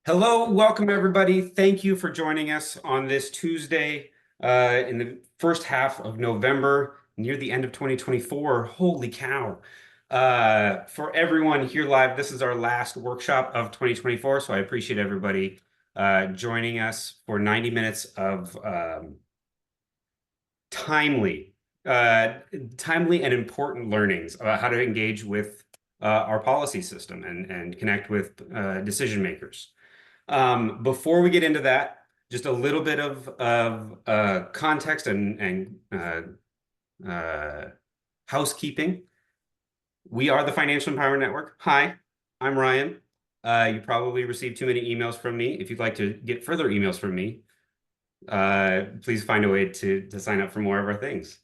Hello, welcome everybody. Thank you for joining us on this Tuesday in the first half of November, near the end of 2024. Holy cow. For everyone here live, this is our last workshop of 2024, so I appreciate everybody joining us for 90 minutes of timely, timely and important learnings about how to engage with our policy system and connect with decision makers. Before we get into that, just a little bit of context and housekeeping. We are the Financial Empowerment Network. Hi, I'm Ryan. You probably received too many emails from me. If you'd like to get further emails from me, please find a way to sign up for more of our things.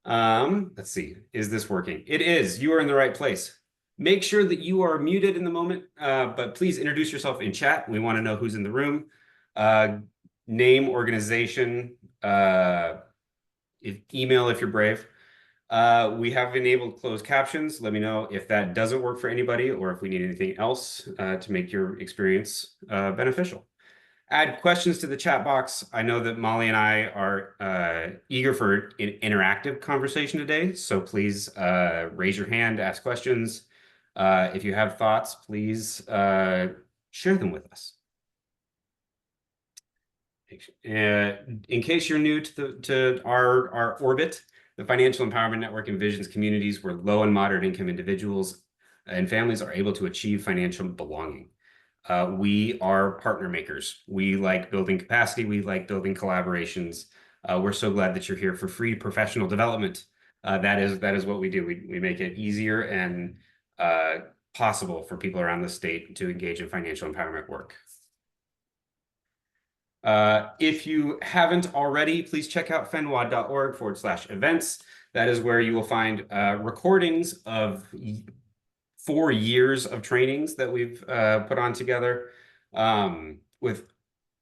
Let's see. Is this working? It is. You are in the right place. Make sure that you are muted in the moment, but please introduce yourself in chat. We want to know who's in the room. Name, organization, email if you're brave. We have enabled closed captions. Let me know if that doesn't work for anybody or if we need anything else to make your experience beneficial. Add questions to the chat box. I know that Molly and I are eager for an interactive conversation today, so please raise your hand, ask questions. If you have thoughts, please share them with us. In case you're new to our orbit, the Financial Empowerment Network envisions communities where low and moderate income individuals and families are able to achieve financial belonging. We are partner makers. We like building capacity. We like building collaborations. We're so glad that you're here for free professional development. That is what we do. We make it easier and possible for people around the state to engage in financial empowerment work. If you haven't already, please check out fenwad.org/events. That is where you will find recordings of 4 years of trainings that we've put on together with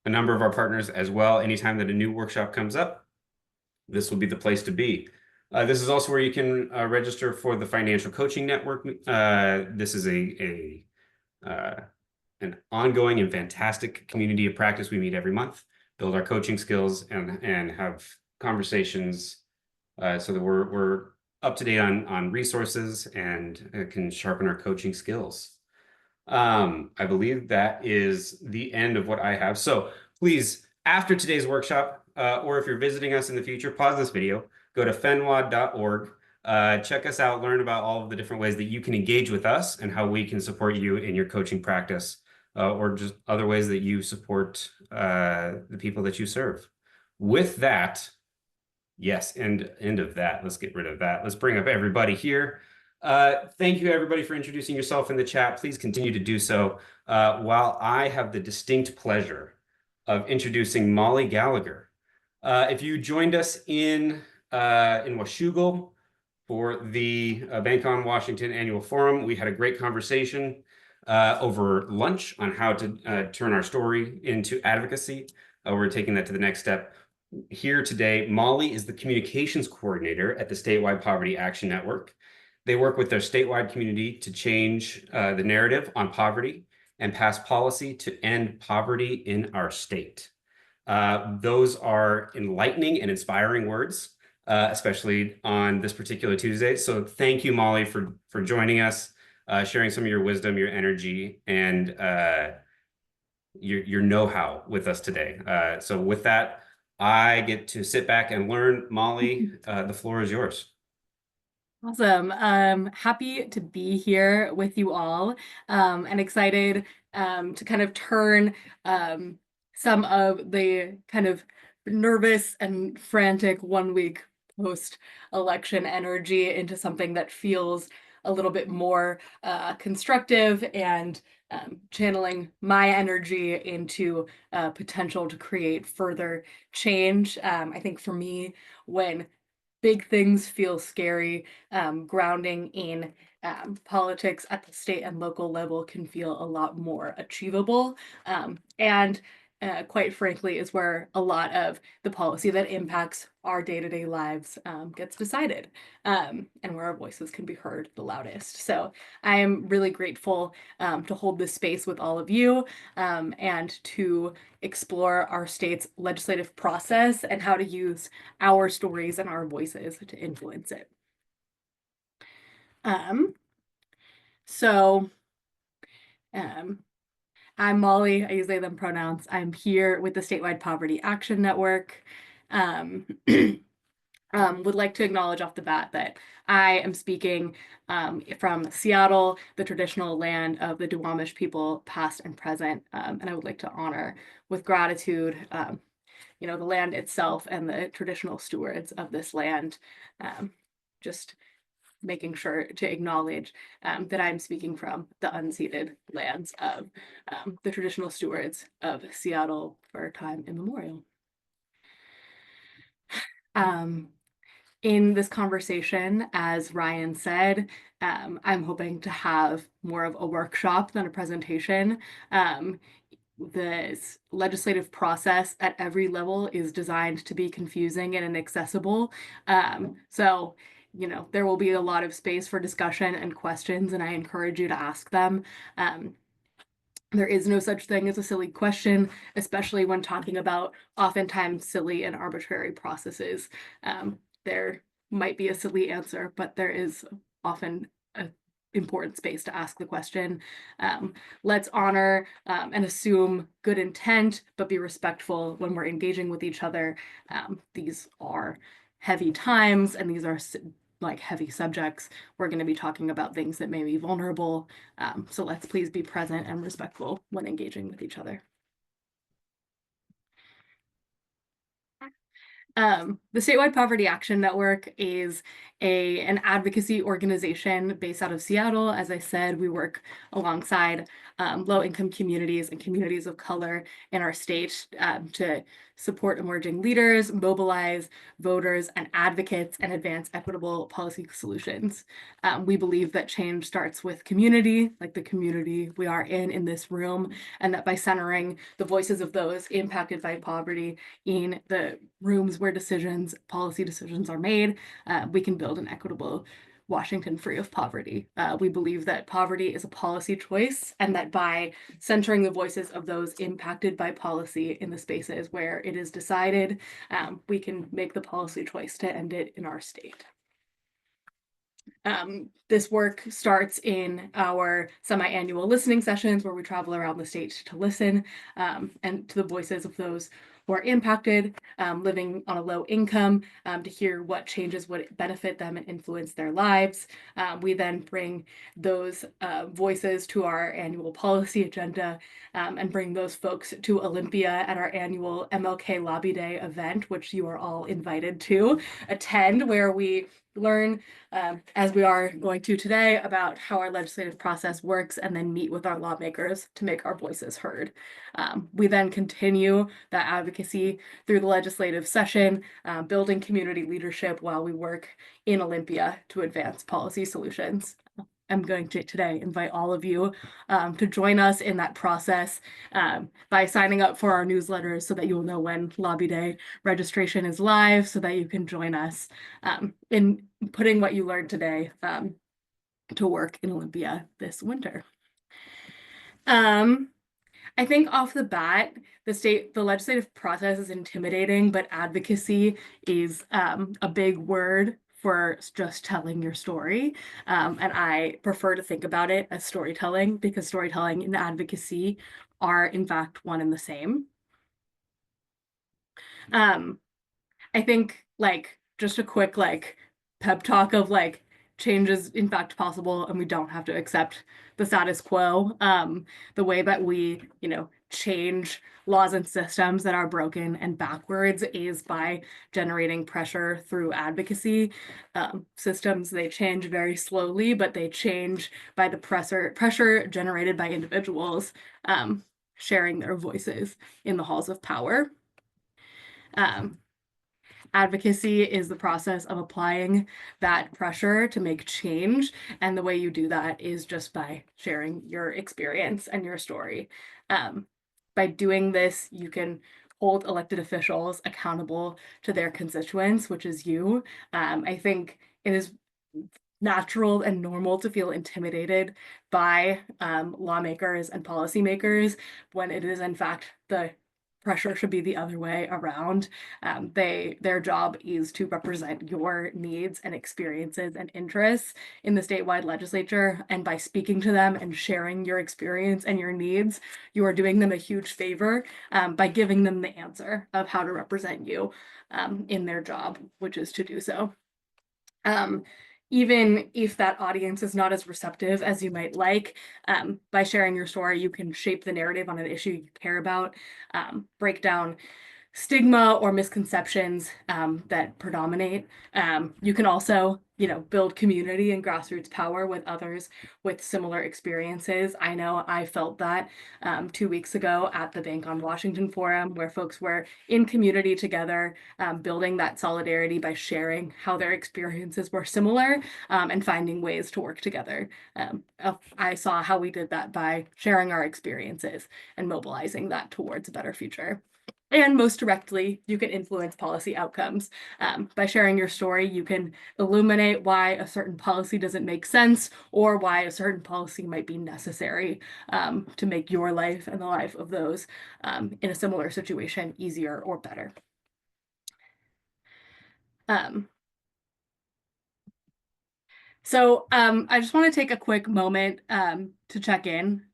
a number of our partners as well. Anytime that a new workshop comes up, this will be the place to be. This is also where you can register for the Financial Coaching Network. This is an ongoing and fantastic community of practice. We meet every month, build our coaching skills, and have conversations so that we're up to date on resources and can sharpen our coaching skills. I believe that is the end of what I have. So please, after today's workshop, or if you're visiting us in the future, pause this video, go to fenwad.org, check us out, learn about all of the different ways that you can engage with us and how we can support you in your coaching practice, or just other ways that you support the people that you serve. With that, yes, end of that. Let's get rid of that. Let's bring up everybody here. Thank you, everybody, for introducing yourself in the chat. Please continue to do so while I have the distinct pleasure of introducing Molly Gallagher. If you joined us in Washougal for the Bank on Washington annual forum, we had a great conversation over lunch on how to turn our story into advocacy. We're taking that to the next step. Here today, Molly is the communications coordinator at the Statewide Poverty Action Network. They work with their statewide community to change the narrative on poverty and pass policy to end poverty in our state. Those are enlightening and inspiring words, especially on this particular Tuesday. So thank you, Molly, for joining us, sharing some of your wisdom, your energy, and your know-how with us today. So with that, I get to sit back and learn. Molly, the floor is yours. Awesome. Happy to be here with you all, and excited to kind of turn some of the kind of nervous and frantic 1 week post-election energy into something that feels a little bit more constructive and channeling my energy into potential to create further change. I think for me, when big things feel scary, grounding in politics at the state and local level can feel a lot more achievable. And quite frankly, is where a lot of the policy that impacts our day-to-day lives gets decided, and where our voices can be heard the loudest. So I am really grateful to hold this space with all of you and to explore our state's legislative process and how to use our stories and our voices to influence it. So I'm Molly. I use they, them pronouns. I'm here with the Statewide Poverty Action Network. Would like to acknowledge off the bat that I am speaking from Seattle, the traditional land of the Duwamish people, past and present, and I would like to honor with gratitude, the land itself and the traditional stewards of this land. Just making sure to acknowledge that I'm speaking from the unceded lands of the traditional stewards of Seattle for time immemorial. In this conversation, as Ryan said, I'm hoping to have more of a workshop than a presentation. This legislative process at every level is designed to be confusing and inaccessible. So there will be a lot of space for discussion and questions, and I encourage you to ask them. There is no such thing as a silly question, especially when talking about oftentimes silly and arbitrary processes. There might be a silly answer, but there is often an important space to ask the question. Let's honor and assume good intent, but be respectful when we're engaging with each other. These are heavy times, and these are heavy subjects. We're going to be talking about things that may be vulnerable. So let's please be present and respectful when engaging with each other. The Statewide Poverty Action Network is an advocacy organization based out of Seattle. As I said, we work alongside low-income communities and communities of color in our state to support emerging leaders, mobilize voters and advocates, and advance equitable policy solutions. We believe that change starts with community, like the community we are in this room, and that by centering the voices of those impacted by poverty in the rooms where policy decisions are made, we can build an equitable Washington free of poverty. We believe that poverty is a policy choice, and that by centering the voices of those impacted by policy in the spaces where it is decided, we can make the policy choice to end it in our state. This work starts in our semi-annual listening sessions where we travel around the state to listen and to the voices of those who are impacted, living on a low income, to hear what changes would benefit them and influence their lives. We then bring those voices to our annual policy agenda and bring those folks to Olympia at our annual MLK Lobby Day event, which you are all invited to attend, where we learn, as we are going to today, about how our legislative process works, and then meet with our lawmakers to make our voices heard. We then continue that advocacy through the legislative session, building community leadership while we work in Olympia to advance policy solutions. I'm going to today invite all of you to join us in that process by signing up for our newsletters so that you'll know when Lobby Day registration is live, so that you can join us in putting what you learned today to work in Olympia this winter. I think off the bat, the legislative process is intimidating, but advocacy is a big word for just telling your story. And I prefer to think about it as storytelling, because storytelling and advocacy are in fact one and the same. I think just a quick pep talk of change is in fact possible, and we don't have to accept the status quo. The way that we, change laws and systems that are broken and backwards is by generating pressure through advocacy. Systems, they change very slowly, but they change by the pressure generated by individuals sharing their voices in the halls of power. Advocacy is the process of applying that pressure to make change, and the way you do that is just by sharing your experience and your story. by doing this, you can hold elected officials accountable to their constituents, which is you. I think it is natural and normal to feel intimidated by lawmakers and policymakers when it is in fact the pressure should be the other way around. Their job is to represent your needs and experiences and interests in the statewide legislature, and by speaking to them and sharing your experience and your needs, you are doing them a huge favor by giving them the answer of how to represent you in their job, which is to do so. Even if that audience is not as receptive as you might like, by sharing your story, you can shape the narrative on an issue you care about, break down stigma or misconceptions that predominate. You can also, build community and grassroots power with others with similar experiences. I know I felt that 2 weeks ago at the Bank on Washington Forum, where folks were in community together, building that solidarity by sharing how their experiences were similar and finding ways to work together. I saw how we did that by sharing our experiences and mobilizing that towards a better future. And most directly, you can influence policy outcomes. By sharing your story, you can illuminate why a certain policy doesn't make sense or why a certain policy might be necessary to make your life and the life of those in a similar situation easier or better. So I just want to take a quick moment to check in.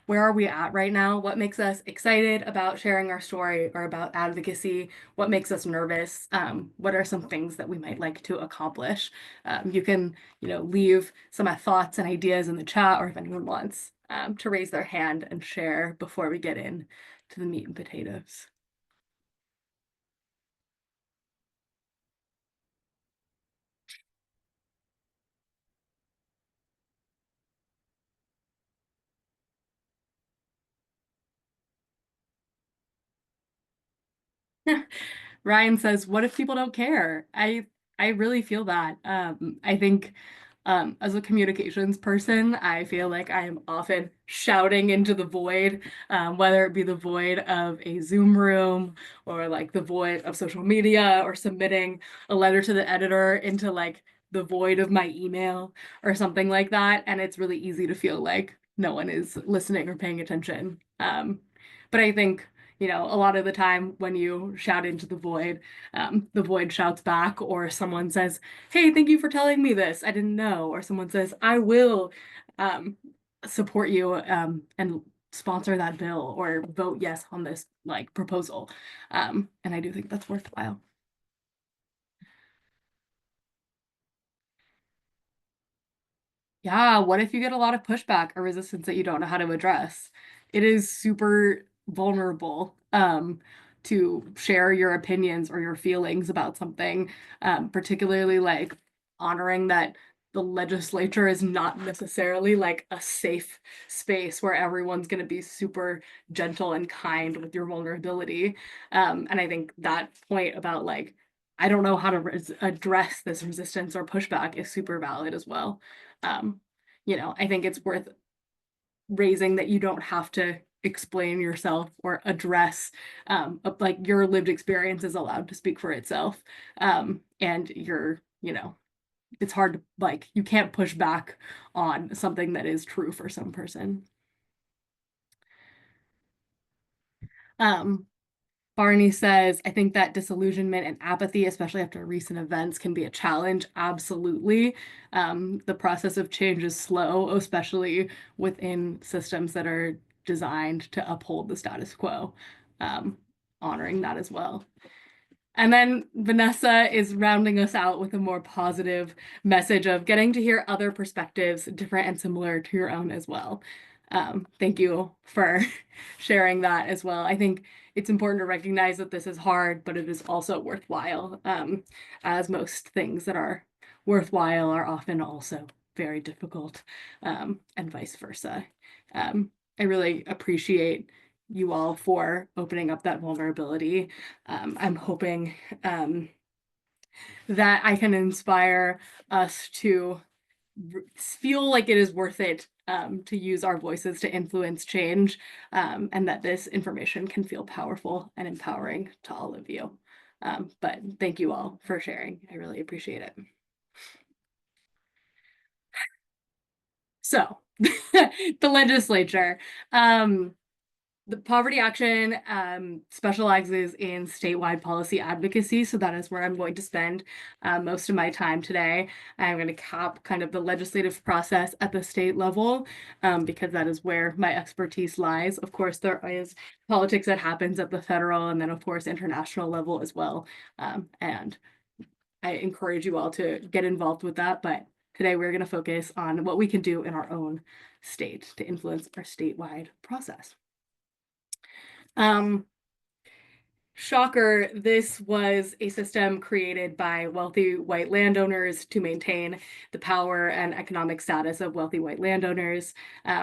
Where are we at right now? What makes us excited about sharing our story or about advocacy? What makes us nervous? What are some things that we might like to accomplish? You can, leave some thoughts and ideas in the chat, or if anyone wants to raise their hand and share before we get in to the meat and potatoes. Ryan says, "What if people don't care?" I really feel that. I think as a communications person, I feel like I am often shouting into the void, whether it be the void of a Zoom room or like the void of social media, or submitting a letter to the editor into like the void of my email or something like that. And it's really easy to feel like no one is listening or paying attention. But I think, a lot of the time when you shout into the void shouts back, or someone says, "Hey, thank you for telling me this. I didn't know." Or someone says, "I will support you and sponsor that bill or vote yes on this like proposal." And I do think that's worthwhile. Yeah, what if you get a lot of pushback or resistance that you don't know how to address? It is super vulnerable to share your opinions or your feelings about something, particularly like honoring that the legislature is not necessarily like a safe space where everyone's going to be super gentle and kind with your vulnerability. And I think that point about like, I don't know how to address this resistance or pushback is super valid as well. Um, I think it's worth raising that you don't have to explain yourself or address like your lived experience is allowed to speak for itself. And it's hard to like, you can't push back on something that is true for some person. Barney says, "I think that disillusionment and apathy, especially after recent events, can be a challenge." Absolutely. The process of change is slow, especially within systems that are designed to uphold the status quo, honoring that as well. And then Vanessa is rounding us out with a more positive message of getting to hear other perspectives, different and similar to your own as well. Thank you for sharing that as well. I think it's important to recognize that this is hard, but it is also worthwhile, as most things that are worthwhile are often also very difficult, and vice versa. I really appreciate you all for opening up that vulnerability. I'm hoping that I can inspire us to feel like it is worth it to use our voices to influence change, and that this information can feel powerful and empowering to all of you. But thank you all for sharing. I really appreciate it. So, the legislature. The Poverty Action specializes in statewide policy advocacy, so that is where I'm going to spend most of my time today. I'm going to cap kind of the legislative process at the state level because that is where my expertise lies. Of course, there is politics that happens at the federal and then, of course, international level as well. And I encourage you all to get involved with that, but today we're going to focus on what we can do in our own state to influence our statewide process. Shocker, this was a system created by wealthy white landowners to maintain the power and economic status of wealthy white landowners,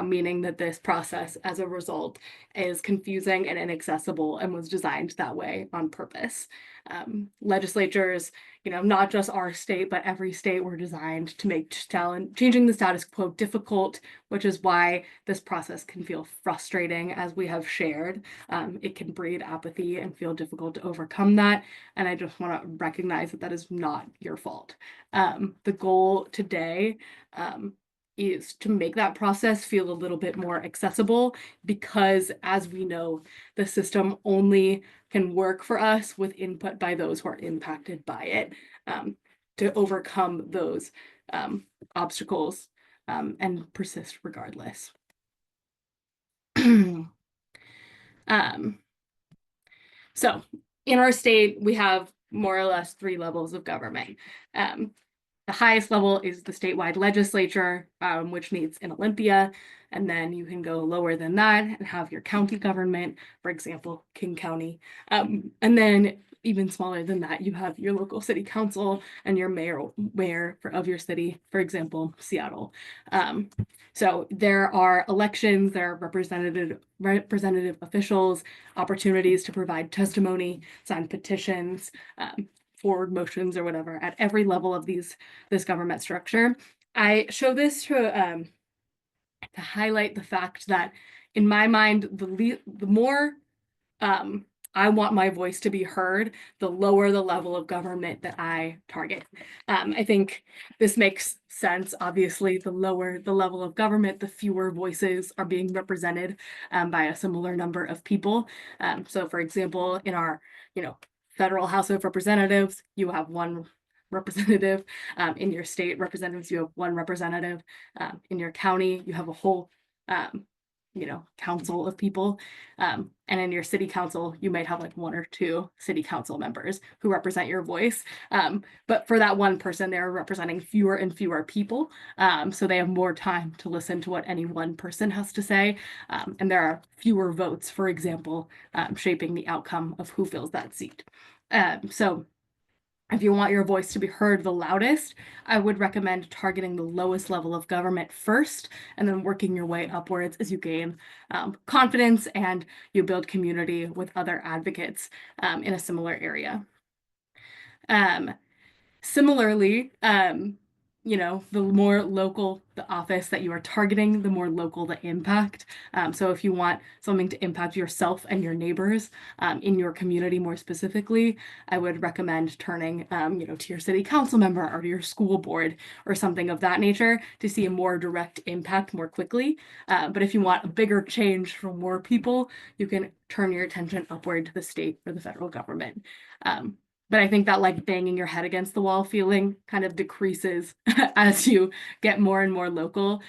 meaning that this process, as a result, is confusing and inaccessible and was designed that way on purpose. Legislatures, not just our state, but every state were designed to make changing the status quo difficult, which is why this process can feel frustrating, as we have shared. It can breed apathy and feel difficult to overcome that. And I just want to recognize that that is not your fault. The goal today is to make that process feel a little bit more accessible, because as we know, the system only can work for us with input by those who are impacted by it, to overcome those obstacles and persist regardless. So in our state, we have more or less 3 levels of government. The highest level is the statewide legislature, which meets in Olympia, and then you can go lower than that and have your county government, for example, King County. And then even smaller than that, you have your local city council and your mayor of your city, for example, Seattle. So there are elections, there are representative officials, opportunities to provide testimony, sign petitions, forward motions or whatever at every level of this government structure. I show this to highlight the fact that, in my mind, the more I want my voice to be heard, the lower the level of government that I target. I think this makes sense. Obviously, the lower the level of government, the fewer voices are being represented by a similar number of people. So, for example, in our, federal House of Representatives, you have 1 representative. In your state representatives, you have 1 representative. In your county, you have a whole council of people. And in your city council, you might have like 1 or 2 city council members who represent your voice. But for that 1 person, they're representing fewer and fewer people. So they have more time to listen to what any 1 person has to say. And there are fewer votes, for example, shaping the outcome of who fills that seat. So if you want your voice to be heard the loudest, I would recommend targeting the lowest level of government first, and then working your way upwards as you gain confidence and you build community with other advocates in a similar area. Similarly, the more local the office that you are targeting, the more local the impact. So if you want something to impact yourself and your neighbors in your community more specifically, I would recommend turning, to your city council member or to your school board or something of that nature to see a more direct impact more quickly. But if you want a bigger change for more people, you can turn your attention upward to the state or the federal government. But I think that like banging your head against the wall feeling kind of decreases as you get more and more local,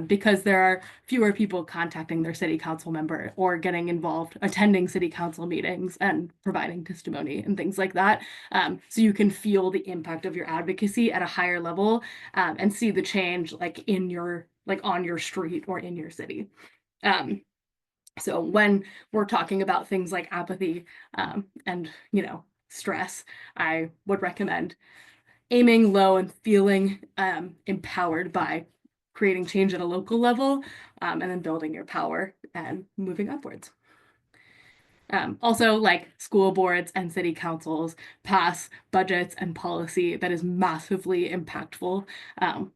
because there are fewer people contacting their city council member or getting involved, attending city council meetings and providing testimony and things like that. So you can feel the impact of your advocacy at a higher level and see the change like on your street or in your city. So when we're talking about things like apathy and, stress, I would recommend aiming low and feeling empowered by creating change at a local level, and then building your power and moving upwards. Also, like school boards and city councils pass budgets and policy that is massively impactful,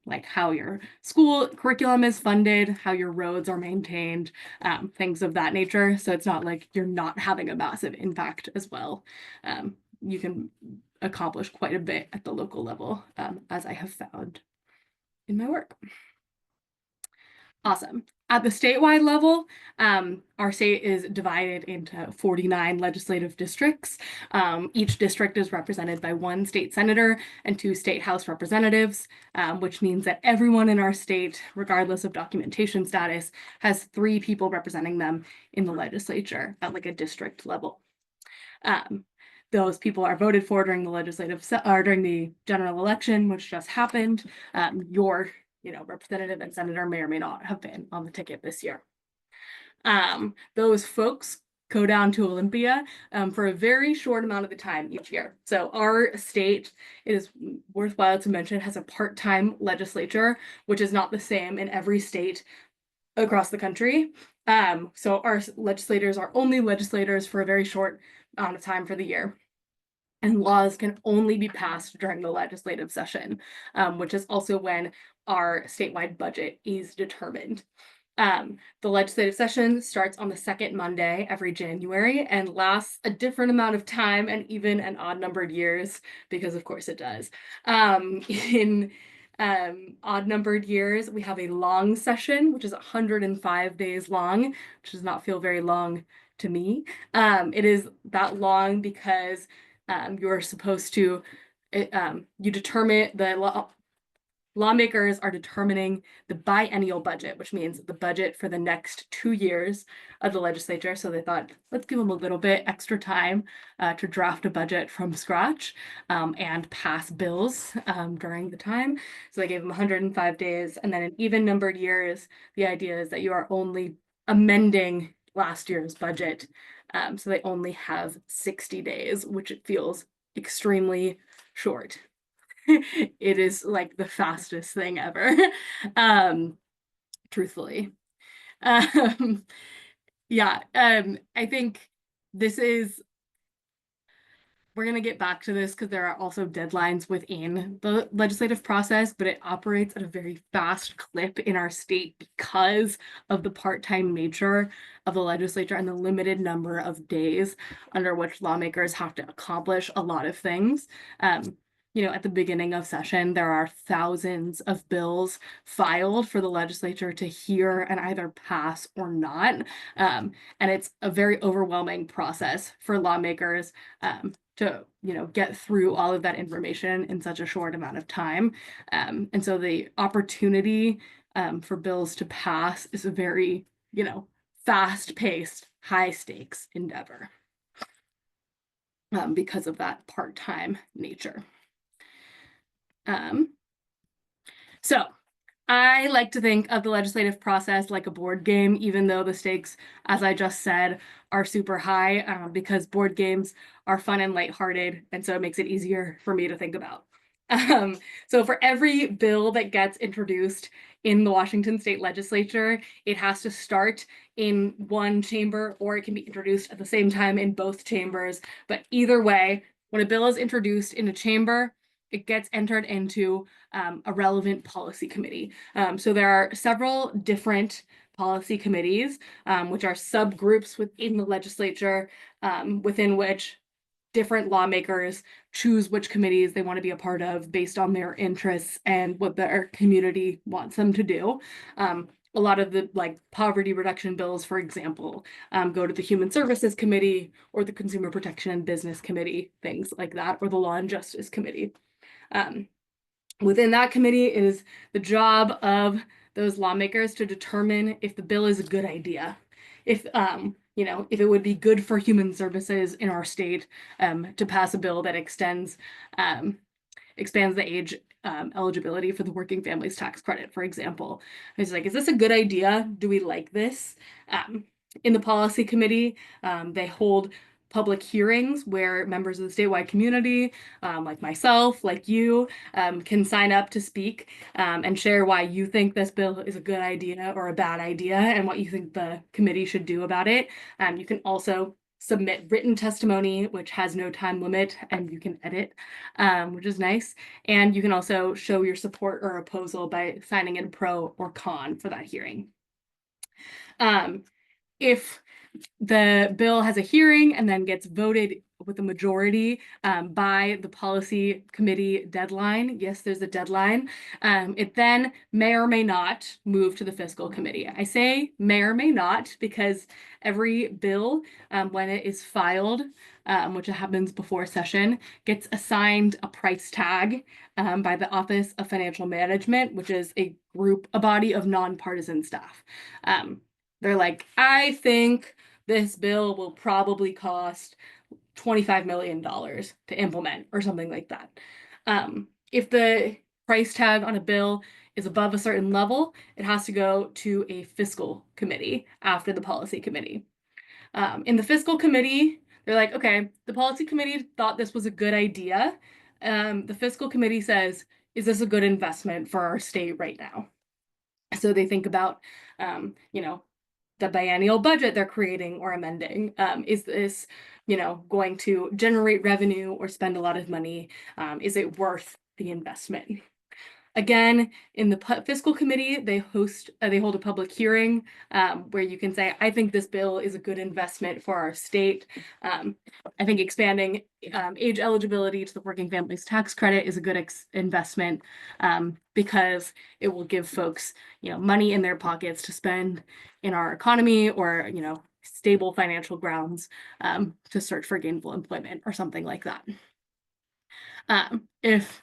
like how your school curriculum is funded, how your roads are maintained, things of that nature. So it's not like you're not having a massive impact as well. You can accomplish quite a bit at the local level, as I have found in my work. Awesome. At the statewide level, our state is divided into 49 legislative districts. Each district is represented by one state senator and two state house representatives, which means that everyone in our state, regardless of documentation status, has 3 people representing them in the legislature at like a district level. Those people are voted for during the general election, which just happened. Your representative and senator may or may not have been on the ticket this year. Those folks go down to Olympia for a very short amount of the time each year. So our state, it is worthwhile to mention, has a part-time legislature, which is not the same in every state across the country. So our legislators are only legislators for a very short amount of time for the year. And laws can only be passed during the legislative session, which is also when our statewide budget is determined. The legislative session starts on the second Monday every January and lasts a different amount of time and even an odd numbered years, because of course it does. In odd numbered years, we have a long session, which is 105 days long, which does not feel very long to me. It is that long because you're supposed to, you determine lawmakers are determining the biennial budget, which means the budget for the next 2 years of the legislature. So they thought, let's give them a little bit extra time to draft a budget from scratch and pass bills during the time. So they gave them 105 days. And then in even numbered years, the idea is that you are only amending last year's budget. So they only have 60 days, which it feels extremely short. It is like the fastest thing ever, truthfully. Yeah, I think this is, we're going to get back to this because there are also deadlines within the legislative process, but it operates at a very fast clip in our state because of the part-time nature of the legislature and the limited number of days under which lawmakers have to accomplish a lot of things. At the beginning of session, there are thousands of bills filed for the legislature to hear and either pass or not. And it's a very overwhelming process for lawmakers to get through all of that information in such a short amount of time. And so the opportunity for bills to pass is a very, fast-paced, high-stakes endeavor because of that part-time nature. So I like to think of the legislative process like a board game, even though the stakes, as I just said, are super high, because board games are fun and lighthearted, and so it makes it easier for me to think about. So for every bill that gets introduced in the Washington State Legislature, it has to start in one chamber, or it can be introduced at the same time in both chambers. But either way, when a bill is introduced in a chamber, it gets entered into a relevant policy committee. So there are several different policy committees, which are subgroups within the legislature, within which different lawmakers choose which committees they want to be a part of based on their interests and what their community wants them to do. A lot of the poverty reduction bills, for example, go to the Human Services Committee or the Consumer Protection and Business Committee, things like that, or the Law and Justice Committee. Within that committee, it is the job of those lawmakers to determine if the bill is a good idea, if if it would be good for human services in our state to pass a bill that expands the age eligibility for the working families tax credit, for example. It's like, is this a good idea? Do we like this? In the policy committee, they hold public hearings where members of the statewide community, like myself, like you, can sign up to speak and share why you think this bill is a good idea or a bad idea and what you think the committee should do about it. You can also submit written testimony, which has no time limit and you can edit, which is nice. And you can also show your support or opposal by signing in pro or con for that hearing. If the bill has a hearing and then gets voted with a majority by the policy committee deadline. Yes, there's a deadline. It then may or may not move to the fiscal committee. I say may or may not because every bill, when it is filed, which happens before session, gets assigned a price tag by the Office of Financial Management, which is a body of nonpartisan staff. They're like, I think this bill will probably cost $25 million to implement or something like that. If the price tag on a bill is above a certain level, it has to go to a fiscal committee after the policy committee. In the fiscal committee, they're like, okay, the policy committee thought this was a good idea. The fiscal committee says, is this a good investment for our state right now? So they think about, the biennial budget they're creating or amending. Is this, going to generate revenue or spend a lot of money? Is it worth the investment? Again, in the fiscal committee, they hold a public hearing where you can say, I think this bill is a good investment for our state. I think expanding age eligibility to the working families tax credit is a good investment because it will give folks, money in their pockets to spend in our economy or, stable financial grounds to search for gainful employment or something like that. If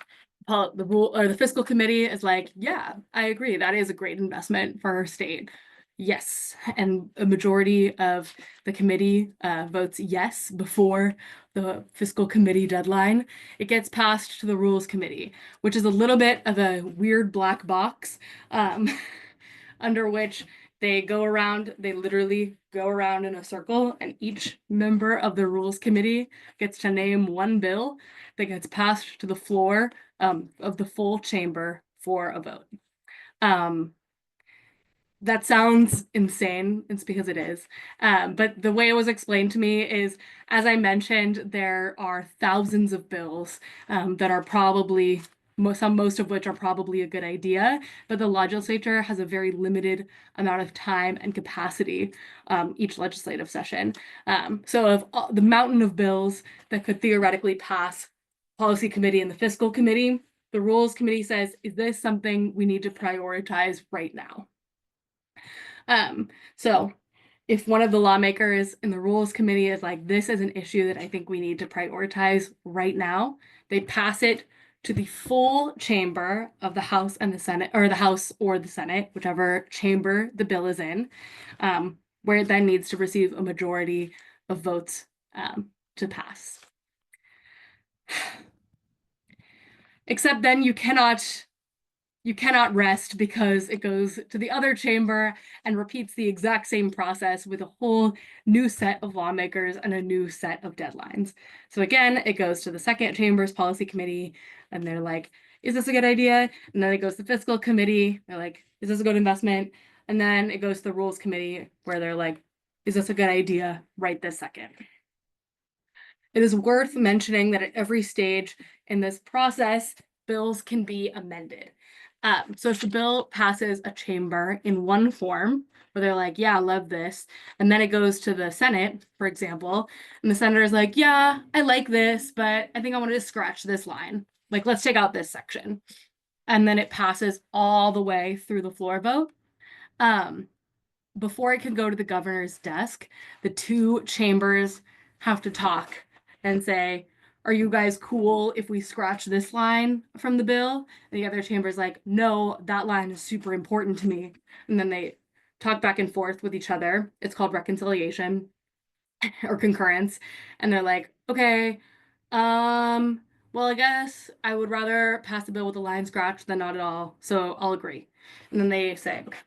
the rule or the fiscal committee is like, yeah, I agree, that is a great investment for our state. Yes, and a majority of the committee votes yes before the fiscal committee deadline. It gets passed to the rules committee, which is a little bit of a weird black box under which they literally go around in a circle, and each member of the rules committee gets to name one bill that gets passed to the floor of the full chamber for a vote. That sounds insane. It's because it is. But the way it was explained to me is, as I mentioned, there are thousands of bills that are probably most of which are probably a good idea, but the legislature has a very limited amount of time and capacity each legislative session. So of the mountain of bills that could theoretically pass policy committee and the fiscal committee, the rules committee says, is this something we need to prioritize right now? So if one of the lawmakers in the rules committee is like, this is an issue that I think we need to prioritize right now, they pass it to the full chamber of the House and the Senate, or the House or the Senate, whichever chamber the bill is in, where it then needs to receive a majority of votes to pass. Except then you cannot rest because it goes to the other chamber and repeats the exact same process with a whole new set of lawmakers and a new set of deadlines. So again, it goes to the second chamber's policy committee and they're like, is this a good idea? And then it goes to the fiscal committee. They're like, is this a good investment? And then it goes to the rules committee where they're like, is this a good idea right this second? It is worth mentioning that at every stage in this process, bills can be amended. So if the bill passes a chamber in one form, where they're like, yeah, I love this, and then it goes to the Senate, for example, and the senator is like, yeah, I like this, but I think I want to scratch this line. Like, let's take out this section. And then it passes all the way through the floor vote. Before it can go to the governor's desk, the two chambers have to talk and say, are you guys cool if we scratch this line from the bill? And the other chamber's like, no, that line is super important to me. And then they talk back and forth with each other. It's called reconciliation or concurrence. And they're like, okay, well, I guess I would rather pass the bill with a line scratch than not at all. So I'll agree. And then they say, okay.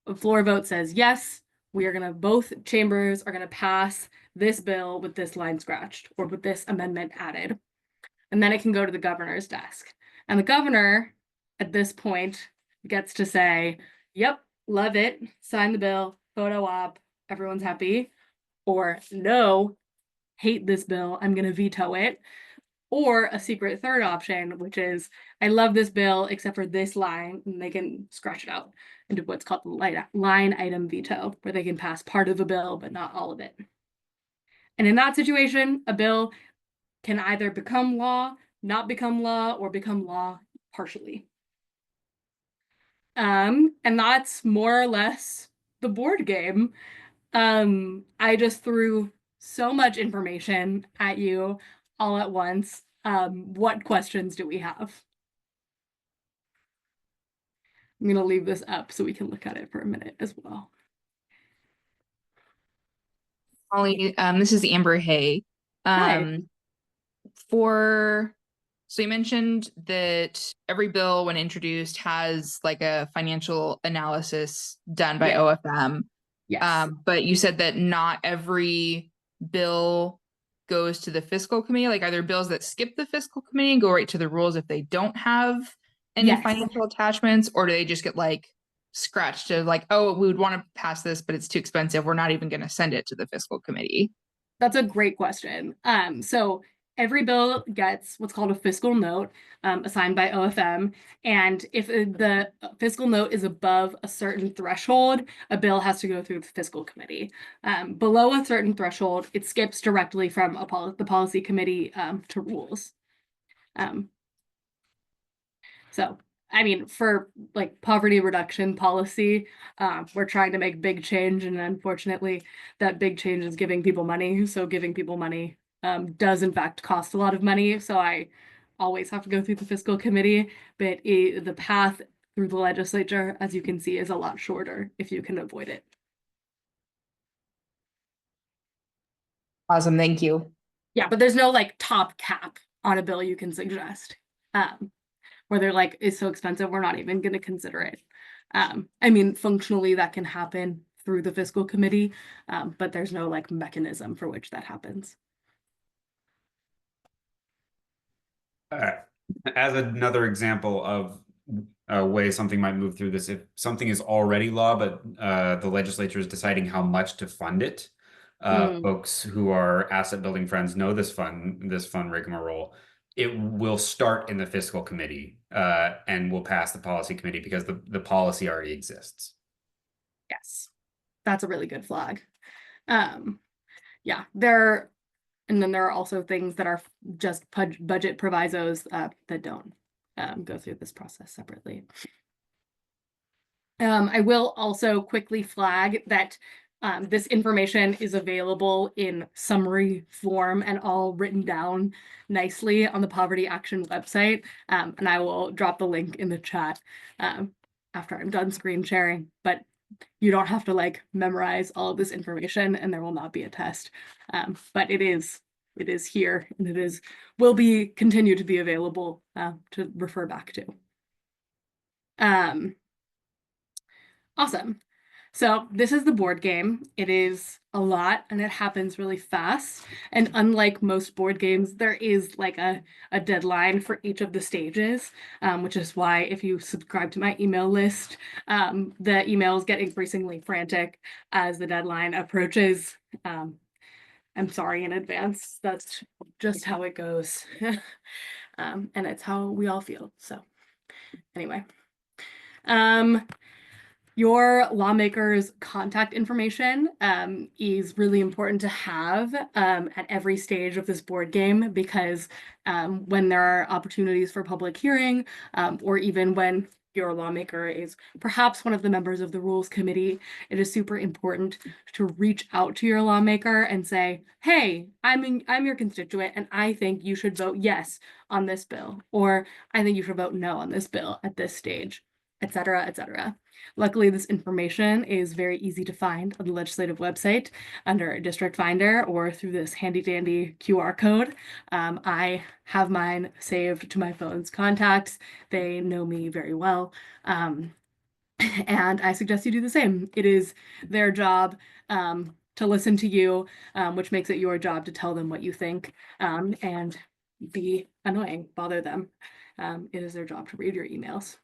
The floor vote says yes, both chambers are gonna pass this bill with this line scratched or with this amendment added. And then it can go to the governor's desk. And the governor at this point gets to say, yep, love it, sign the bill, photo op, everyone's happy. or no, hate this bill, I'm going to veto it, or a secret third option, which is I love this bill except for this line, and they can scratch it out into what's called the line item veto, where they can pass part of a bill but not all of it. And in that situation, a bill can either become law, not become law, or become law partially. And that's more or less the board game. I just threw so much information at you all at once. What questions do we have? I'm gonna leave this up so we can look at it for a minute as well. Holly, this is Amber Hay. Hi. So you mentioned that every bill, when introduced, has like a financial analysis done by Yeah. OFM. Yes. But you said that not every bill goes to the fiscal committee. Like, are there bills that skip the fiscal committee and go right to the rules if they don't have any Yes. financial attachments, or do they just get like scratched to like, oh, we would want to pass this, but it's too expensive. We're not even going to send it to the fiscal committee. That's a great question. So every bill gets what's called a fiscal note assigned by OFM. And if the fiscal note is above a certain threshold, a bill has to go through the fiscal committee. Below a certain threshold, it skips directly from the policy committee to rules. So, I mean, for like poverty reduction policy, we're trying to make big change, and unfortunately, that big change is giving people money. So, giving people money does in fact cost a lot of money. So, I always have to go through the fiscal committee, but the path through the legislature, as you can see, is a lot shorter if you can avoid it. Awesome, thank you. Yeah, but there's no like top cap on a bill you can suggest. Where they're like, it's so expensive, we're not even going to consider it. I mean, functionally, that can happen through the fiscal committee, but there's no like mechanism for which that happens. As another example of a way something might move through this, if something is already law, but the legislature is deciding how much to fund it, folks who are asset building friends know this fund rigmarole. It will start in the fiscal committee and will pass the policy committee because the policy already exists. Yes, that's a really good flag. Yeah, and then there are also things that are just budget provisos that don't go through this process separately. I will also quickly flag that this information is available in summary form and all written down nicely on the Poverty Action website. And I will drop the link in the chat after I'm done screen sharing. But you don't have to like memorize all of this information, and there will not be a test. But it is here, and will continue to be available to refer back to. Awesome. So this is the board game. It is a lot and it happens really fast. And unlike most board games, there is like a deadline for each of the stages, which is why if you subscribe to my email list, the emails get increasingly frantic as the deadline approaches. I'm sorry in advance. That's just how it goes. And it's how we all feel. So anyway. Your lawmakers' contact information is really important to have at every stage of this board game, because when there are opportunities for public hearing, or even when your lawmaker is perhaps one of the members of the Rules Committee, it is super important to reach out to your lawmaker and say, hey, I'm your constituent and I think you should vote yes on this bill, or I think you should vote no on this bill at this stage, et cetera, et cetera. Luckily, this information is very easy to find on the legislative website under District Finder or through this handy dandy QR code. I have mine saved to my phone's contacts. They know me very well. And I suggest you do the same. It is their job to listen to you, which makes it your job to tell them what you think and be annoying, bother them. It is their job to read your emails.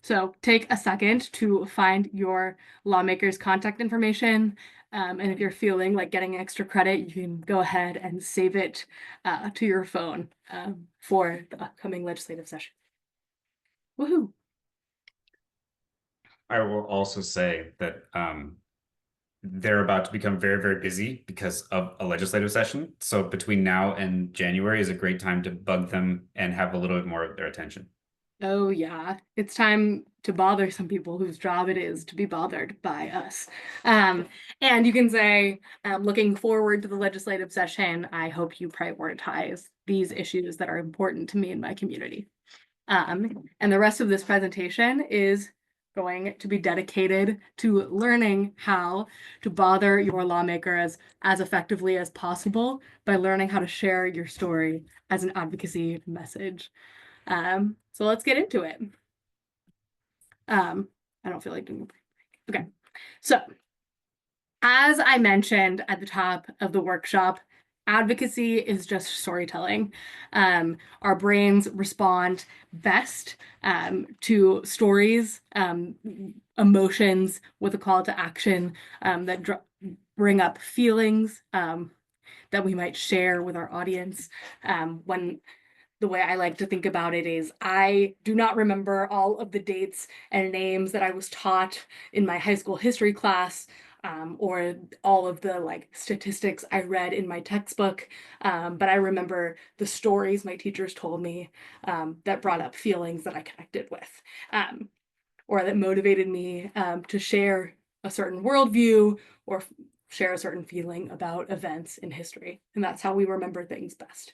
So take a second to find your lawmaker's contact information. And if you're feeling like getting extra credit, you can go ahead and save it to your phone for the upcoming legislative session. Woohoo! I will also say that they're about to become very, very busy because of a legislative session. So between now and January is a great time to bug them and have a little bit more of their attention. Oh yeah, it's time to bother some people whose job it is to be bothered by us. And you can say, looking forward to the legislative session, I hope you prioritize these issues that are important to me and my community. And the rest of this presentation is going to be dedicated to learning how to bother your lawmakers as effectively as possible by learning how to share your story as an advocacy message. So let's get into it. I don't feel like doing a break. Okay, so as I mentioned at the top of the workshop, advocacy is just storytelling. Our brains respond best to stories, emotions with a call to action that bring up feelings that we might share with our audience. When the way I like to think about it is I do not remember all of the dates and names that I was taught in my high school history class, or all of the like statistics I read in my textbook, but I remember the stories my teachers told me that brought up feelings that I connected with, or that motivated me to share a certain worldview or share a certain feeling about events in history. And that's how we remember things best.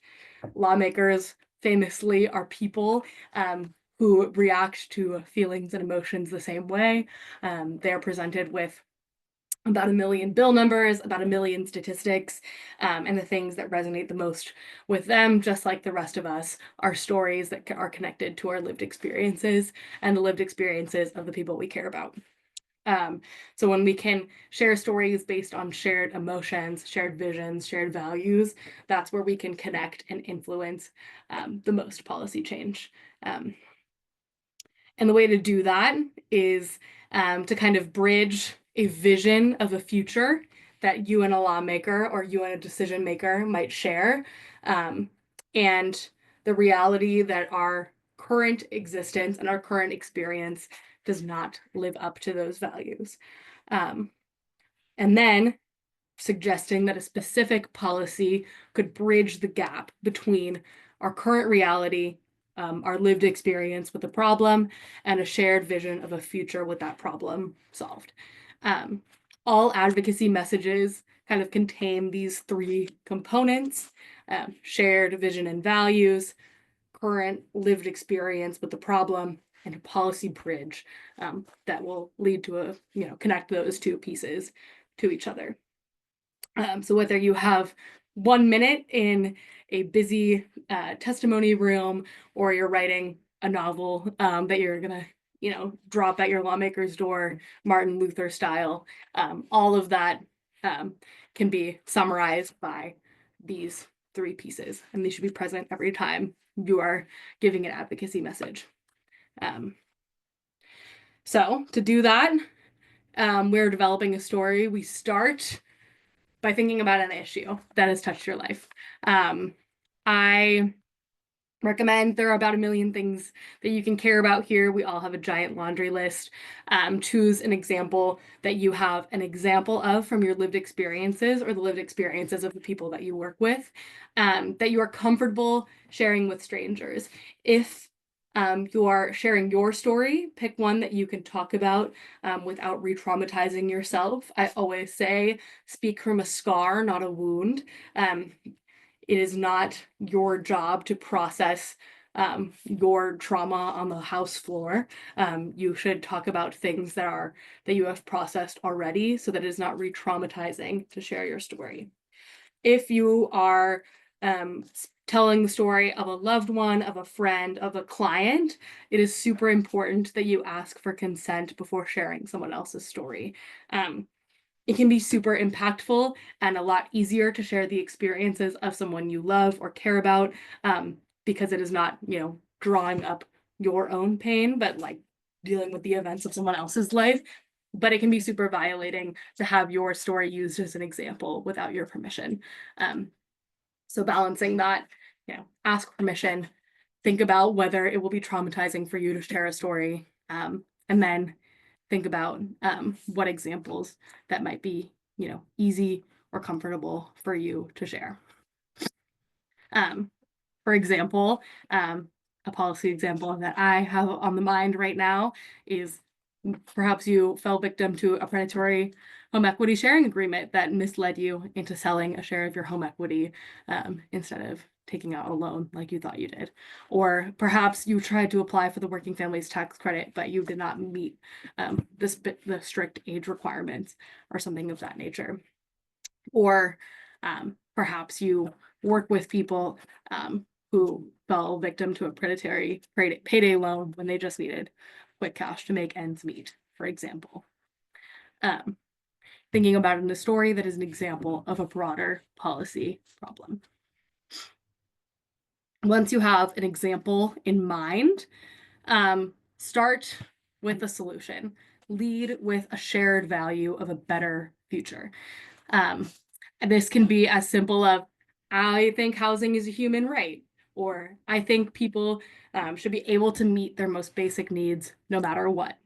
Lawmakers famously are people who react to feelings and emotions the same way. They're presented with about 1 million bill numbers, about 1 million statistics, and the things that resonate the most with them, just like the rest of us, are stories that are connected to our lived experiences and the lived experiences of the people we care about. So when we can share stories based on shared emotions, shared visions, shared values, that's where we can connect and influence the most policy change. And the way to do that is to kind of bridge a vision of a future that you and a lawmaker or you and a decision maker might share, and the reality that our current existence and our current experience does not live up to those values. And then suggesting that a specific policy could bridge the gap between our current reality, our lived experience with the problem, and a shared vision of a future with that problem solved. All advocacy messages kind of contain these 3 components: shared vision and values, current lived experience with the problem, and a policy bridge that will lead to connect those 2 pieces to each other. So whether you have 1 minute in a busy testimony room, or you're writing a novel that you're gonna drop at your lawmaker's door, Martin Luther style, all of that can be summarized by these 3 pieces, and they should be present every time you are giving an advocacy message. So to do that, we're developing a story. We start by thinking about an issue that has touched your life. I recommend there are about 1 million things that you can care about here. We all have a giant laundry list. Choose an example that you have an example of from your lived experiences or the lived experiences of the people that you work with, that you are comfortable sharing with strangers. If you are sharing your story, pick one that you can talk about without re-traumatizing yourself. I always say, speak from a scar, not a wound. It is not your job to process your trauma on the house floor. You should talk about things that you have processed already, so that it is not re-traumatizing to share your story. If you are telling the story of a loved one, of a friend, of a client, it is super important that you ask for consent before sharing someone else's story. It can be super impactful and a lot easier to share the experiences of someone you love or care about, because it is not, drawing up your own pain, but like dealing with the events of someone else's life, but it can be super violating to have your story used as an example without your permission. So balancing that, ask permission, think about whether it will be traumatizing for you to share a story, and then think about what examples that might be, easy or comfortable for you to share. For example, a policy example that I have on the mind right now is perhaps you fell victim to a predatory home equity sharing agreement that misled you into selling a share of your home equity instead of taking out a loan like you thought you did. Or perhaps you tried to apply for the working families tax credit, but you did not meet the strict age requirements or something of that nature. Or perhaps you work with people who fell victim to a predatory payday loan when they just needed quick cash to make ends meet, for example. Thinking about it in a story that is an example of a broader policy problem. Once you have an example in mind, start with a solution. Lead with a shared value of a better future. And this can be as simple as, I think housing is a human right, or I think people should be able to meet their most basic needs no matter what.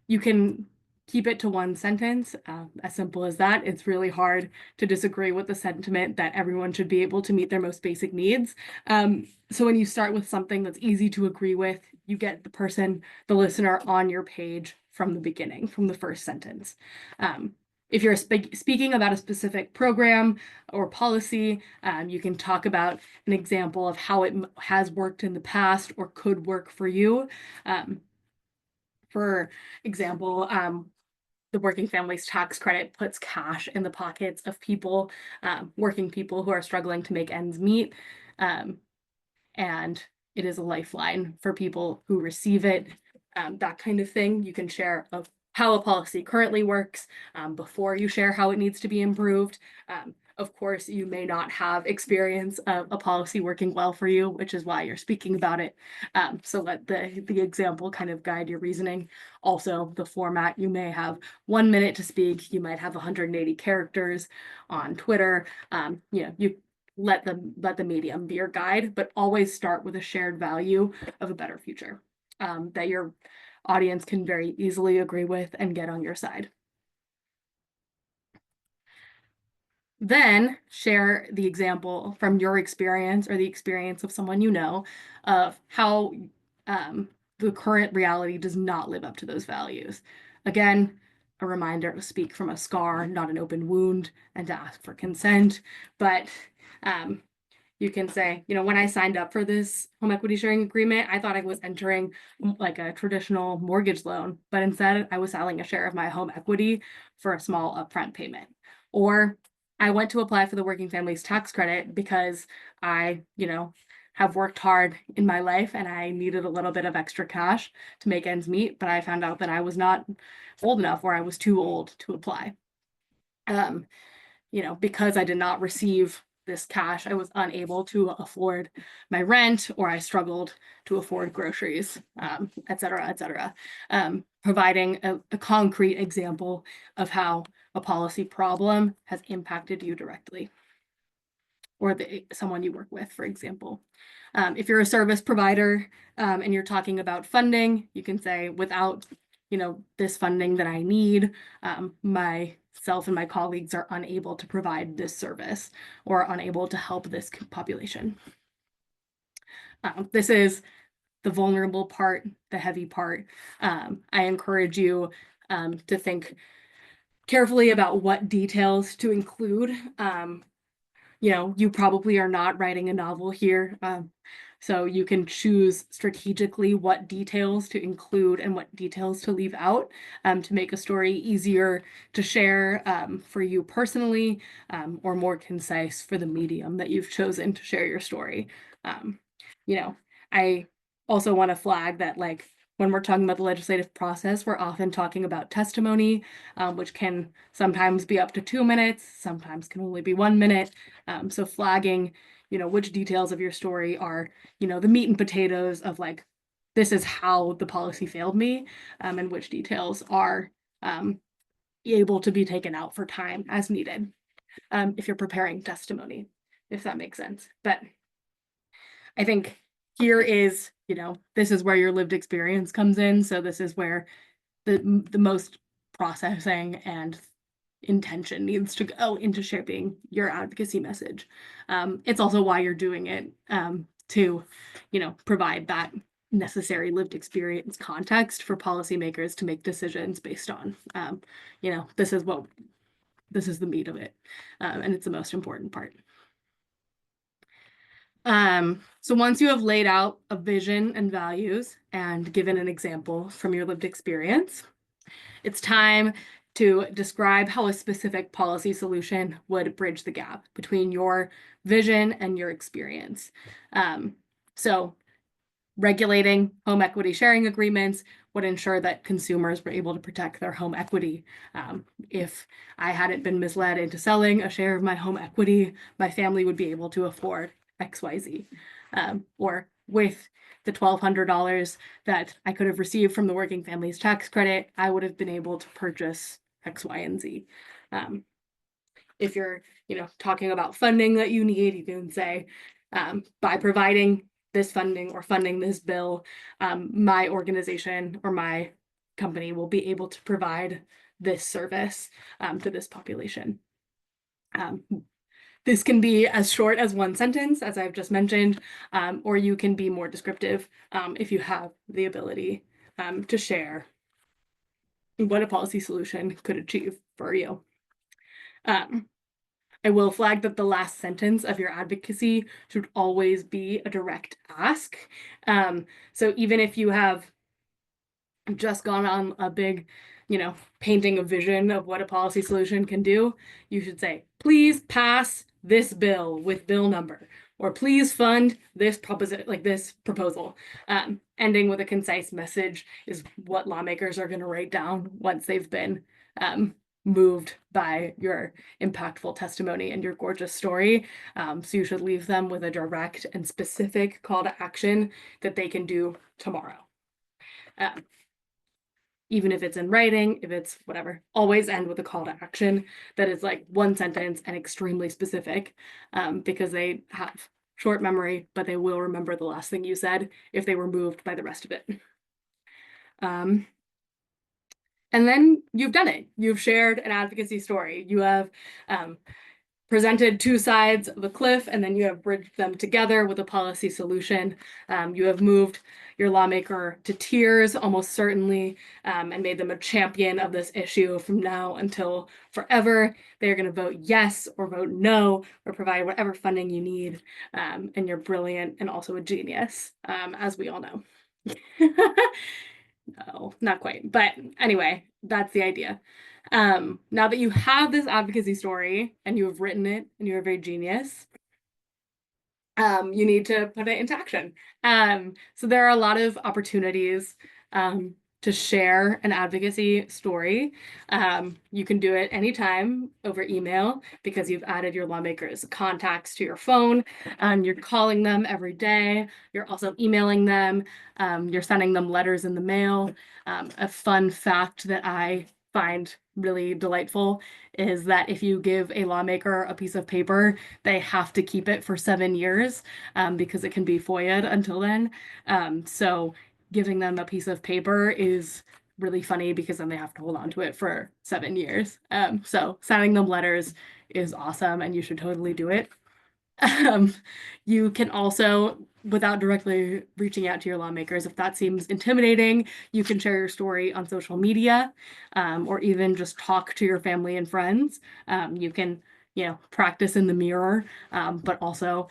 You can keep it to one sentence, as simple as that. It's really hard to disagree with the sentiment that everyone should be able to meet their most basic needs. So when you start with something that's easy to agree with, you get the listener on your page from the beginning, from the first sentence. If you're speaking about a specific program or policy, you can talk about an example of how it has worked in the past or could work for you. For example, the Working Families Tax Credit puts cash in the pockets of people, working people who are struggling to make ends meet. And it is a lifeline for people who receive it. That kind of thing. You can share of how a policy currently works before you share how it needs to be improved. Of course, you may not have experience of a policy working well for you, which is why you're speaking about it. So let the example kind of guide your reasoning. Also, the format, you may have 1 minute to speak. You might have 180 characters on Twitter. You let the medium be your guide, but always start with a shared value of a better future that your audience can very easily agree with and get on your side. Then share the example from your experience or the experience of someone you know of how the current reality does not live up to those values. Again, a reminder to speak from a scar, not an open wound, and to ask for consent. But you can say, when I signed up for this home equity sharing agreement, I thought I was entering like a traditional mortgage loan, but instead I was selling a share of my home equity for a small upfront payment. Or I went to apply for the Working Families Tax Credit because I, have worked hard in my life and I needed a little bit of extra cash to make ends meet, but I found out that I was not old enough or I was too old to apply. Because I did not receive this cash, I was unable to afford my rent, or I struggled to afford groceries, et cetera, providing a concrete example of how a policy problem has impacted you directly, or someone you work with, for example. If you're a service provider and you're talking about funding, you can say, without this funding that I need, myself and my colleagues are unable to provide this service or unable to help this population. This is the vulnerable part, the heavy part. I encourage you to think carefully about what details to include. You probably are not writing a novel here. So you can choose strategically what details to include and what details to leave out to make a story easier to share for you personally, or more concise for the medium that you've chosen to share your story. I also want to flag that, when we're talking about the legislative process, we're often talking about testimony, which can sometimes be up to 2 minutes, sometimes can only be 1 minute. So flagging, which details of your story are, the meat and potatoes of this is how the policy failed me, and which details are able to be taken out for time as needed, if you're preparing testimony, if that makes sense. But I think here is, this is where your lived experience comes in. So this is where the most processing and intention needs to go into shaping your advocacy message. It's also why you're doing it, to, provide that necessary lived experience context for policymakers to make decisions based on. This is the meat of it, and it's the most important part. So once you have laid out a vision and values and given an example from your lived experience, it's time to describe how a specific policy solution would bridge the gap between your vision and your experience. So regulating home equity sharing agreements would ensure that consumers were able to protect their home equity. If I hadn't been misled into selling a share of my home equity, my family would be able to afford XYZ. Or with the $1,200 that I could have received from the Working Families Tax Credit, I would have been able to purchase X, Y, and Z. If you're, talking about funding that you need, you can say, by providing this funding or funding this bill, my organization or my company will be able to provide this service to this population. This can be as short as one sentence, as I've just mentioned, or you can be more descriptive if you have the ability to share what a policy solution could achieve for you. I will flag that the last sentence of your advocacy should always be a direct ask. So even if you have just gone on a big, painting a vision of what a policy solution can do, you should say, please pass this bill with bill number, or please fund this proposal. Ending with a concise message is what lawmakers are going to write down once they've been moved by your impactful testimony and your gorgeous story. So you should leave them with a direct and specific call to action that they can do tomorrow. Even if it's in writing, if it's whatever, always end with a call to action that is like one sentence and extremely specific, because they have short memory, but they will remember the last thing you said if they were moved by the rest of it. And then you've done it. You've shared an advocacy story. You have presented two sides of a cliff, and then you have bridged them together with a policy solution. You have moved your lawmaker to tears, almost certainly, and made them a champion of this issue from now until forever. They're going to vote yes or vote no, or provide whatever funding you need. And you're brilliant and also a genius, as we all know. No, not quite. But anyway, that's the idea. Now that you have this advocacy story and you have written it and you're a very genius, you need to put it into action. So there are a lot of opportunities to share an advocacy story. You can do it anytime over email because you've added your lawmakers' contacts to your phone and you're calling them every day. You're also emailing them. You're sending them letters in the mail. A fun fact that I find really delightful is that if you give a lawmaker a piece of paper, they have to keep it for 7 years because it can be FOIA'd until then. So giving them a piece of paper is really funny because then they have to hold on to it for 7 years. So sending them letters is awesome and you should totally do it. You can also, without directly reaching out to your lawmakers, if that seems intimidating, you can share your story on social media, or even just talk to your family and friends. You can, practice in the mirror, but also,